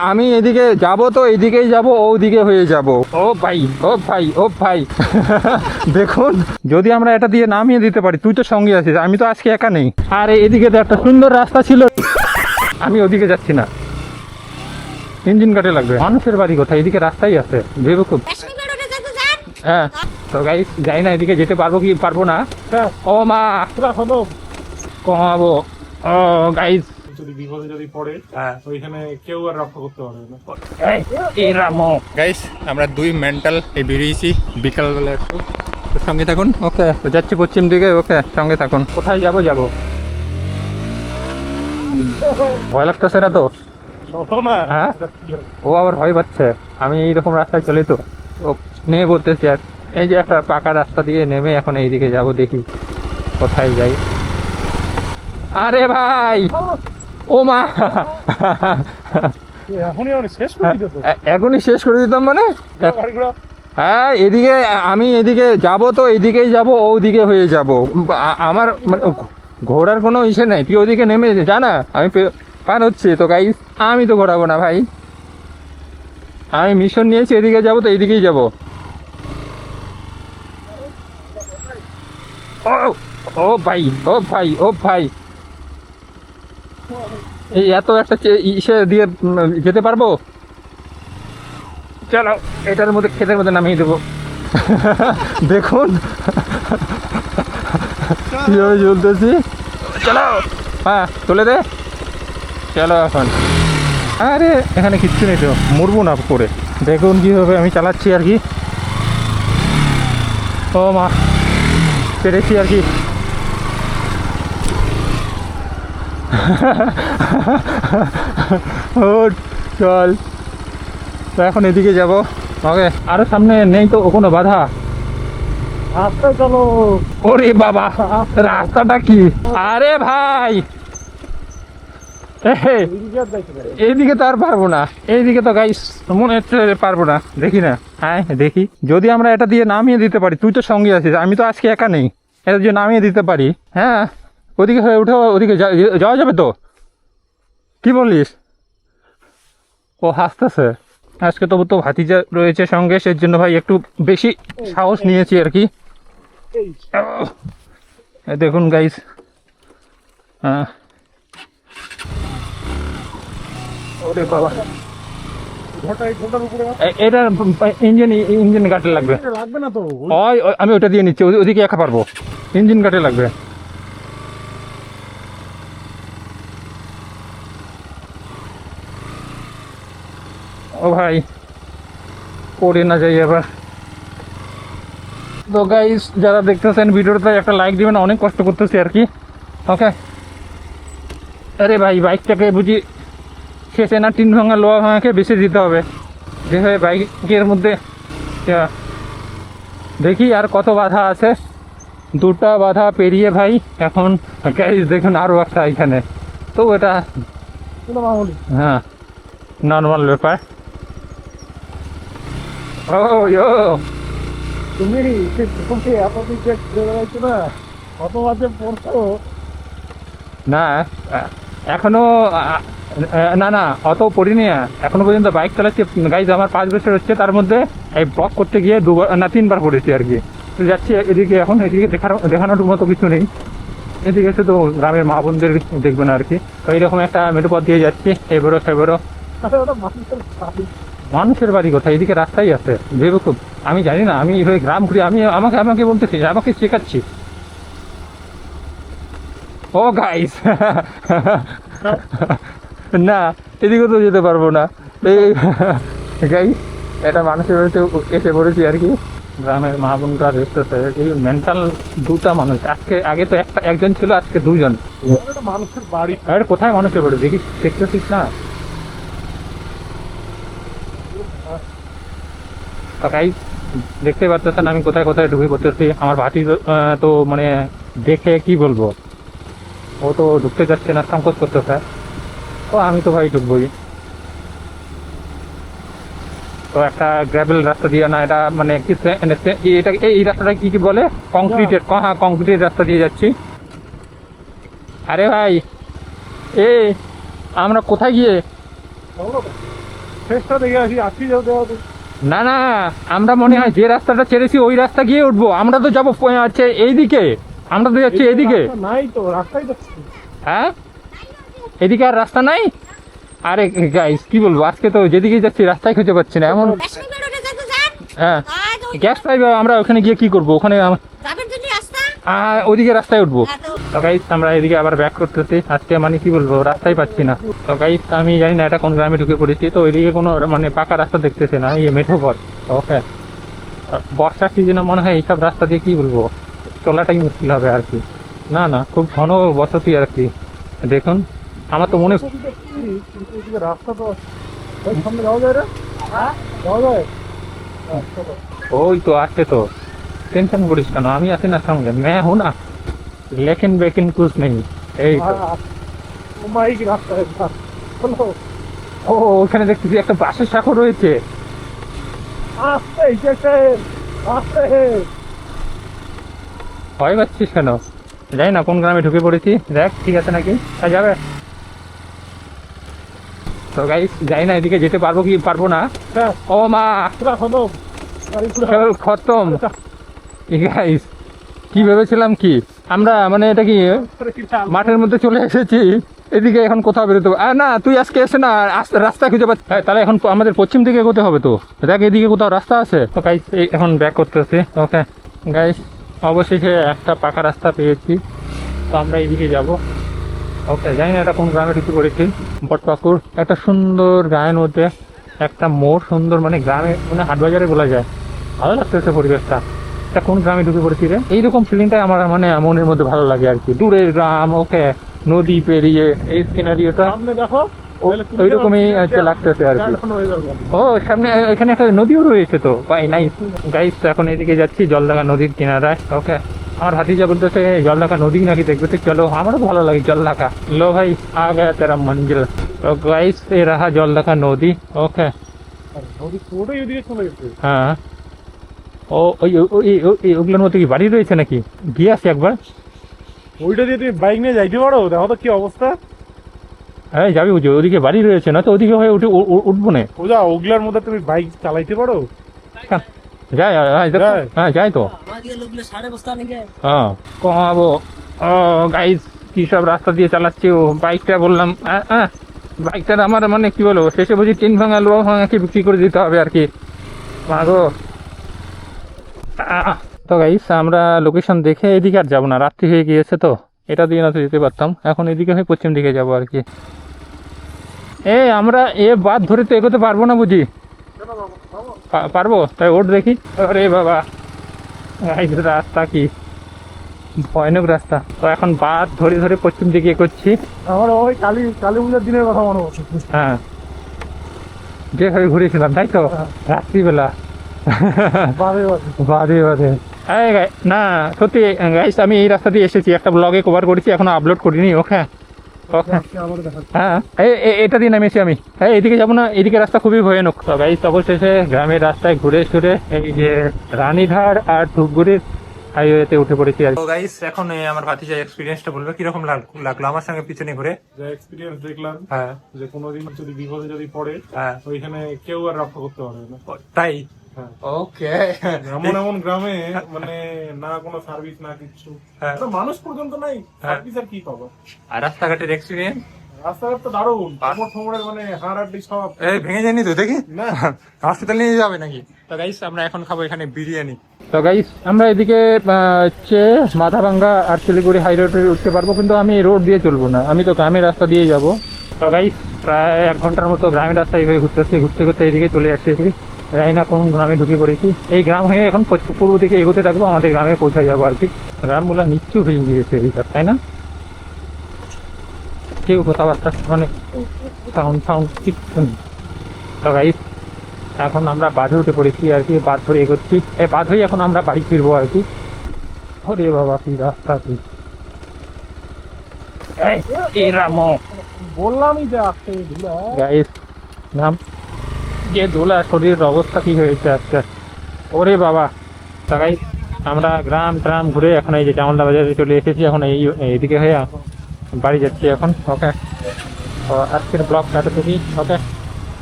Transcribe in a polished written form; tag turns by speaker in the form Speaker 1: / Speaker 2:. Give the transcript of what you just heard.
Speaker 1: আমি এদিকে যাব তো এইদিকেই যাব, ওদিকে হয়ে যাব। ও ভাই, ও ভাই, ও ভাই। দেখুন, যদি আমরা এটা দিয়ে নামিয়ে দিতে পারি। তুই তো সঙ্গে আছিস, আমি তো আজকে একা নেই। আর এদিকে তো একটা সুন্দর রাস্তা ছিল, আমি ওদিকে যাচ্ছি না। ইঞ্জিন কাটে লাগবে। মানুষের বাড়ি কোথায়? এদিকে রাস্তাই আছে, ভেবে খুব। হ্যাঁ, তো গাইস যাই না, এদিকে যেতে পারবো কি পারবো না। ও মা, কমাবো। ও গাইস,
Speaker 2: যদি বিপদে যদি পড়ে ওইখানে কেউ আর রক্ষা করতে পারবে না।
Speaker 1: গাইস আমরা দুই মেন্টাল বেরিয়েছি বিকালবেলা একটু, সঙ্গে থাকুন। ওকে, যাচ্ছি পশ্চিম দিকে। ওকে, সঙ্গে থাকুন। কোথায় যাবো? ভয় লাগতেছে না তো? হ্যাঁ, ও আবার ভয় পাচ্ছে। আমি এইরকম রাস্তায় চলি তো, ও নেমে বলতেছি। আর এই যে একটা পাকা রাস্তা দিয়ে নেমে এখন এইদিকে যাব, দেখি কোথায় যাই। আরে ভাই, ও মা, এখনই শেষ করে দিতাম মানে? হ্যাঁ, এদিকে আমি এদিকে যাব তো এইদিকেই যাব, ওদিকে হয়ে যাব। আমার মানে ঘোরার কোনো ইসে নাই। তুই ওদিকে নেমে জানা, আমি পার হচ্ছে তো গাইস। আমি তো ঘোরাবো না ভাই, আমি মিশন নিয়েছি, এদিকে যাব তো এইদিকেই যাব। ও ও ভাই, ও ভাই, ও ভাই, এই এত একটা ইসে দিয়ে যেতে পারবো? চলো, এটার মধ্যে ক্ষেতের মধ্যে নামিয়ে দেবো। দেখুন কিভাবে চলতেছি। চলো, হ্যাঁ তুলে দে। চলো এখন। আরে এখানে কিচ্ছু নেই তো, মরবো না করে। দেখুন কিভাবে আমি চালাচ্ছি আর কি। ও মা, পেরেছি আর কি। ও চল, তো এখন এদিকে যাব। ওকে, আরো সামনে নেই তো কোনো বাধা?
Speaker 2: রাস্তা চলো।
Speaker 1: ওরে বাবা, রাস্তাটা কি? আরে ভাই, এইদিকে তো আর পারবো না। এইদিকে তো গাইস মনে হচ্ছে পারবো না। দেখি না, হ্যাঁ দেখি, যদি আমরা এটা দিয়ে নামিয়ে দিতে পারি। তুই তো সঙ্গে আছিস, আমি তো আজকে একা নেই। এটা যদি নামিয়ে দিতে পারি, হ্যাঁ ওদিকে হয়ে উঠে ওদিকে যাওয়া যাবে তো? কি বলিস? ও হাসতেছে। আজকে তবু তো ভাতিজা রয়েছে সঙ্গে, সেই জন্য ভাই একটু বেশি সাহস নিয়েছি আর কি। দেখুন গাইস, হ্যাঁ ওরে বাবা, এটার ইঞ্জিন কাটে লাগবে
Speaker 2: না তো?
Speaker 1: আমি ওটা দিয়ে নিচ্ছি, ওদিকে একা পারবো। ইঞ্জিন কাটে লাগবে। ও ভাই, পড়ে না যাই এবার। তো গাইস যারা দেখতেছেন ভিডিওটা, একটা লাইক দিবেন। অনেক কষ্ট করতেছি আর কি। ওকে, আরে ভাই বাইকটাকে বুঝি শেষে না টিন ভাঙা লোহা ভাঙাকে বেশি দিতে হবে। যেভাবে বাইকের মধ্যে দেখি আর কত বাধা আছে। দুটা বাধা পেরিয়ে ভাই এখন গাইস দেখুন আরও একটা এখানে। তো এটা হ্যাঁ নর্মাল ব্যাপার। ও ইয়ো,
Speaker 2: তুমি না কত বাজে পড়ছো?
Speaker 1: না এখনো না না অত পড়িনি এখনো পর্যন্ত। বাইক চালাচ্ছি গাইজ, আমার 5 বছর হচ্ছে। তার মধ্যে এই ব্লক করতে গিয়ে 2বার না 3বার পড়েছি আর কি। তো যাচ্ছি এদিকে এখন। এদিকে দেখানোর মতো কিছু নেই। এদিকে শুধু গ্রামের মা বোনদের দেখবেন আর কি। তো এইরকম একটা মেঠোপথ দিয়ে যাচ্ছি, এবারও সেবারও। মানুষের বাড়ি কোথায়? এদিকে রাস্তাই আছে, ভেবে খুব। আমি জানি না, আমি এইভাবে গ্রাম ঘুরি। আমি আমাকে বলতেছি, আমাকে শেখাচ্ছি। ও গাইস, না এদিকে তো যেতে পারবো না। এই গাইস, এটা মানুষের বাড়িতে এসে পড়েছি আর কি। গ্রামের মা বোনরা দেখতেছে। এই মেন্টাল দুটা মানুষ। আগে তো একজন ছিল, আজকে 2জন।
Speaker 2: মানুষের বাড়ি
Speaker 1: আরে কোথায় মানুষের বাড়ি? দেখতেছিস না? গাইস দেখতে পাচ্ছেন আমি কোথায় কোথায় ঢুকে পড়তেছি। আমার ভাতি তো মানে দেখে কি বলবো, ও তো ঢুকতে যাচ্ছে না, সংকোচ করতেছে। তো আমি তো ভাই ঢুকবোই। তো একটা গ্র্যাভেল রাস্তা দিয়ে না, এটা মানে কি এটা, এই রাস্তাটা কি বলে? কংক্রিটের, হ্যাঁ কংক্রিটের রাস্তা দিয়ে যাচ্ছি। আরে ভাই, আমরা কোথায় গিয়ে?
Speaker 2: চলো শেষটা দেখে আসি, আসি যাও দেওয়া তো।
Speaker 1: না না, আমরা মনে হয় যে রাস্তাটা ছেড়েছি ওই রাস্তা গিয়ে উঠবো। আমরা তো যাবো হচ্ছে এইদিকে, আমরা তো যাচ্ছি এইদিকে।
Speaker 2: রাস্তা নাই তো, রাস্তাই তো।
Speaker 1: হ্যাঁ, এদিকে আর রাস্তা নাই। আরে গাইস কি বলবো, আজকে তো যেদিকে যাচ্ছি রাস্তায় খুঁজে পাচ্ছি না এমন। হ্যাঁ, গ্যাস পাইবে, আমরা ওখানে গিয়ে কি করবো? ওখানে ওইদিকে রাস্তায় উঠবো। তো গাইস আমরা এদিকে আবার ব্যাক করতেছি আজকে, মানে কি বলবো, রাস্তায় পাচ্ছি না। তো গাইস আমি জানি না এটা কোন গ্রামে ঢুকে পড়েছি, তো ওইদিকে কোনো মানে পাকা রাস্তা দেখতেছি না, এই মেঠো পথ। ওকে, বর্ষার সিজনে মনে হয় এইসব রাস্তা দিয়ে কি বলবো চলাটাই মুশকিল হবে আর কি। না না, খুব ঘন বসতি আর কি। দেখুন আমার তো মনে,
Speaker 2: এদিকে রাস্তা তো ওই সামনে যাওয়া যায় রে, যাওয়া যায়।
Speaker 1: ওই তো আসছে তো, টেনশন করিস কেন, আমি আছি না সঙ্গে, मैं हूं ना, लेकिन बेकिन कुछ नहीं। এই তো,
Speaker 2: ও মাই কি রাস্তা চলো।
Speaker 1: ও ওখানে দেখতেছি একটা বাঁশের শাখা রয়েছে।
Speaker 2: আস্তে এসে আস্তে।
Speaker 1: ভয় পাচ্ছিস কেন? যাই না কোন গ্রামে ঢুকে পড়েছি, দেখ ঠিক আছে নাকি যাবে। তো গাইস যাই না এদিকে যেতে পারবো কি পারবো না। ও মা,
Speaker 2: পুরা খতম, গাড়ি পুরা
Speaker 1: খেল খতম। গাইস কি ভেবেছিলাম কি আমরা, মানে এটা কি মাঠের মধ্যে চলে এসেছি, এদিকে এখন কোথাও বেরোতে হবে। না তুই আজকে এসে না রাস্তা খুঁজে পাচ্ছি, তাহলে এখন আমাদের পশ্চিম দিকে এগোতে হবে। তো দেখ এদিকে কোথাও রাস্তা আছে। তো গাইস এখন ব্যাক করতেছি। ওকে গাইস, অবশেষে একটা পাকা রাস্তা পেয়েছি, তো আমরা এইদিকে যাব। ওকে, জানি না এটা কোন গ্রামে ঢুকে পড়েছি। বটপাকুর একটা সুন্দর গায়ের মধ্যে একটা মোড়, সুন্দর মানে গ্রামে মানে হাট বাজারে বলা যায়। ভালো লাগতেছে পরিবেশটা। এটা কোন গ্রামে ঢুকে পড়েছি রে, এইরকম ফিলিংটাই আমার মানে মনের মধ্যে ভালো লাগে আর কি। দূরের গ্রাম, ওকে, নদী পেরিয়ে এই সিনারিওটা
Speaker 2: সামনে দেখো,
Speaker 1: ওইরকমই লাগতেছে আর কি। ও সামনে এখানে একটা নদীও রয়েছে তো, ভাই নাইস। গাইস এখন এদিকে যাচ্ছি জলঢাকা নদীর কিনারায়। ওকে, আমার ভাতিজা বলতেছে জলঢাকা নদী নাকি দেখবে, তো চলো, আমারও ভালো লাগে জলঢাকা। লো ভাই আ গয়া তেরা মঞ্জিল। তো গাইস এ রাহা জলঢাকা নদী। ওকে,
Speaker 2: নদী পুরোটাই ওদিকে চলে গেছে।
Speaker 1: হ্যাঁ, ও ওই ওগুলোর মধ্যে কি বাড়ি রয়েছে নাকি? গিয়ে আসি একবার।
Speaker 2: ওইটা দিয়ে তুমি বাইক নিয়ে যাইতে পারো, দেখো তো কি অবস্থা।
Speaker 1: হ্যাঁ যাবি, বুঝি ওদিকে বাড়ি রয়েছে না, তো ওদিকে হয়ে উঠে উঠবো না।
Speaker 2: ওজা ওগুলার মধ্যে তুমি বাইক চালাইতে পারো?
Speaker 1: যাই, হ্যাঁ যাই তো। হ্যাঁ কমাবো। ও গাইস কি সব রাস্তা দিয়ে চালাচ্ছি, ও বাইকটা বললাম বাইকটার আমার মানে কি বলবো, শেষে বুঝি টিন ভাঙা লোহা ভাঙাকে বিক্রি করে দিতে হবে আর কি। মাগো। তো গাইস আমরা লোকেশন দেখে এদিকে আর যাবো না, রাত্রি হয়ে গিয়েছে, তো এটা দিয়ে না তো যেতে পারতাম, এখন এদিকে হয়ে পশ্চিম দিকে যাবো আর কি। আমরা বাদ ধরে তো এগোতে পারবো না বুঝি। পারবো, তাই ওঠ দেখি। আরে বাবা, রাস্তা কি ভয়ানক রাস্তা। তো এখন বাদ ধরে ধরে পশ্চিম দিকে এগোচ্ছি।
Speaker 2: আমার ওই কালী পূজার দিনের কথা মনে হচ্ছে।
Speaker 1: হ্যাঁ, যেভাবে ঘুরেছিলাম তাই তো, রাত্রিবেলা। বাদে না সত্যি গাইস, আমি এই রাস্তা দিয়ে এসেছি, একটা ব্লগে কভার করেছি, এখনো আপলোড করিনি। ওকে হ্যাঁ, এটা দিয়ে নামেছি আমি। হ্যাঁ এদিকে যাবো না, এদিকে রাস্তা খুবই ভয়ানক। তো গাইস অবশেষে গ্রামের রাস্তায় ঘুরে ঘুরে এই যে রানীধার আর ধূপগুড়ির হাইওয়েতে উঠে পড়েছি। তো গাইস এখন আমার ভাতিজা এক্সপিরিয়েন্সটা বলবে কিরকম লাগলো আমার সঙ্গে পিছনে ঘুরে।
Speaker 2: যে এক্সপিরিয়েন্স দেখলাম,
Speaker 1: হ্যাঁ,
Speaker 2: যে কোনোদিন যদি বিপদে যদি পড়ে,
Speaker 1: হ্যাঁ,
Speaker 2: ওইখানে কেউ আর রক্ষা করতে পারবে না।
Speaker 1: তাই
Speaker 2: হ্যাঁ।
Speaker 1: ওকে,
Speaker 2: এমন গ্রামে মানে না কোনো সার্ভিস না কিছু,
Speaker 1: হ্যাঁ।
Speaker 2: একটা মানুষ পর্যন্ত নাই, সার্ভিস আর কি পাবো।
Speaker 1: আর রাস্তাঘাটের এক্সপিরিয়েন্স,
Speaker 2: রাস্তাঘাট তো দারুণ, ঠোমরের মানে হাড়াড্ডি সব
Speaker 1: ভেঙে যায়নি তো দেখি
Speaker 2: না,
Speaker 1: হসপিটাল নিয়ে যাবে নাকি। তো গাইস আমরা এখন খাবো এখানে বিরিয়ানি। তো গাইস আমরা এদিকে মাথাভাঙ্গা আর শিলিগুড়ি হাই রোডে উঠতে পারবো, কিন্তু আমি রোড দিয়ে চলবো না, আমি তো গ্রামের রাস্তা দিয়ে যাব। তো গাইস প্রায় 1 ঘন্টার মতো গ্রামের রাস্তা এইভাবে ঘুরতে ঘুরতে এইদিকে চলে আসতেছি। জানি না কোন গ্রামে ঢুকে পড়েছি, এই গ্রাম হয়ে এখন পূর্ব দিকে এগোতে থাকবো, আমাদের গ্রামে পৌঁছে যাবো আর কি। গ্রামগুলো নিচ্ছু হয়ে গিয়েছে এইসব, তাই না? কেউ কথাবার্তা মানে সাউন্ড ঠিক শুনি। তো গাইস এখন আমরা বাঁধে উঠে পড়েছি আর কি, বাঁধ ধরে এগোচ্ছি, এই বাঁধ হয়ে এখন আমরা বাড়ি ফিরবো আর কি। ওরে বাবা কি রাস্তা, কি
Speaker 2: বললামই যে আসতে ধুলা।
Speaker 1: গাইস নাম যে দোলা, শরীরের অবস্থা কি হয়েছে আজকে, ওরে বাবা। তা গাইস আমরা গ্রাম ট্রাম ঘুরে এখন এই যে চামলদা বাজারে চলে এসেছি, এখন এইদিকে হয়ে বাড়ি যাচ্ছি এখন। ওকে, তো আজকের ব্লগ এতটুকুই। ওকে।